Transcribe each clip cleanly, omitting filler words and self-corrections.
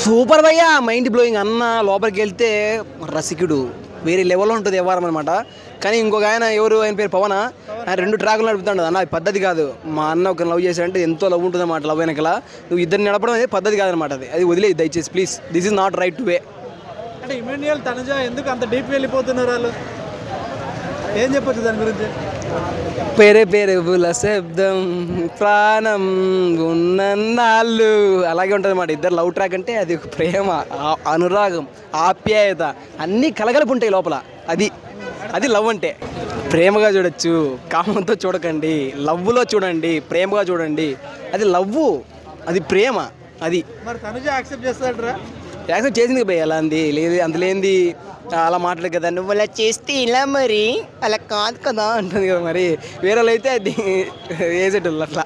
Super భయ్యా, mind blowing అన్న. లోపలికి వెళ్తే రసికుడు వేరే లెవెల్లో ఉంటుంది వ్యవహారం అనమాట. కానీ ఇంకొక ఆయన ఆయన పేరు పవన్, ఆయన 2 ట్రాకులు నడుపుతాడు అన్న. అది పద్ధతి కాదు. మా అన్న ఒక లవ్ చేశాడంటే ఎంతో లవ్ ఉంటుంది అన్నమాట. లవ్ వెనకల నువ్వు ఇద్దరిని నడపడం అనేది పద్ధతి కాదనమాట. అది వదిలేదు దయచేసి please. This is not right way. అంటే ఇమాన్యుయల్ తనుజ ఎందుకు అంత డీప్ వెళ్ళిపోతున్నారు వాళ్ళు? ఏం చెప్పొచ్చు దాని గురించి? పేరే పేరుల శబ్దం ప్రాణం ఉన్నన్నాళ్ళు అలాగే ఉంటుంది అన్నమాట. ఇద్దరు లవ్ ట్రాక్ అంటే అది ప్రేమ, అనురాగం, ఆప్యాయత అన్నీ కలగలుపు ఉంటాయి లోపల. అది లవ్ అంటే. ప్రేమగా చూడొచ్చు, కామంతో చూడకండి. లవ్లో చూడండి, ప్రేమగా చూడండి. అది లవ్వు, అది ప్రేమ. అది మరి తనుజ యాక్సెప్ట్ చేస్తాడరా? యాక్సెప్ట్ చేసింది భయ్య. అలా అంది లేదు, అంత లేనిది అలా మాట్లాడదు కదా. నువ్వు అలా చేస్తే ఇలా, మరి అలా కాదు కదా అంటుంది కదా. మరి వేరే అయితే అది వేసేటోళ్ళు అట్లా.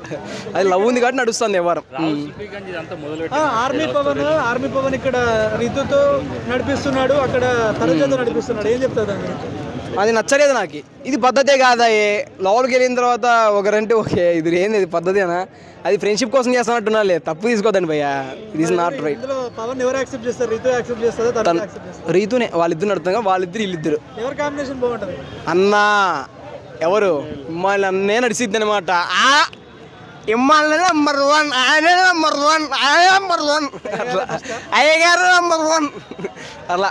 అది లవ్ ఉంది కాబట్టి నడుస్తుంది వ్యవహారం. ఆర్మీ పవన్ ఇక్కడ రితుతో నడిపిస్తున్నాడు, అక్కడ తనుజతో నడిపిస్తున్నాడు. ఏం చెప్తాడు? అది నచ్చలేదు నాకు. ఇది పద్ధతే కాదా? లోపలికి వెళ్ళిన తర్వాత ఒకరంటే ఓకే, ఇది ఏంది, ఇది పద్ధతి అనా? అది ఫ్రెండ్షిప్ కోసం చేస్తున్నట్టున్నా. లేదు, తప్పు తీసుకోదండి భయ్య. ఇది ఇస్ నాట్ రైట్. పవన్ ఎవరు యాక్సెప్ట్ చేస్తారు? రితు యాక్సెప్ట్ చేస్తారా? రీతునే. వాళ్ళిద్దరు నడుతుంది, వాళ్ళిద్దరు వీళ్ళిద్దరు. ఎవరు కాంబినేషన్ బాగుంటుంది అన్నా? ఎవరు? ఇమ్మాయిల్ అన్నే నడిచిద్ది అనమాట. ఇమ్మాయిల్ నంబర్ 1, ఆయన నంబర్ 1, ఆయన నంబర్ 1, అయ్యగారు నంబర్ 1 అలా.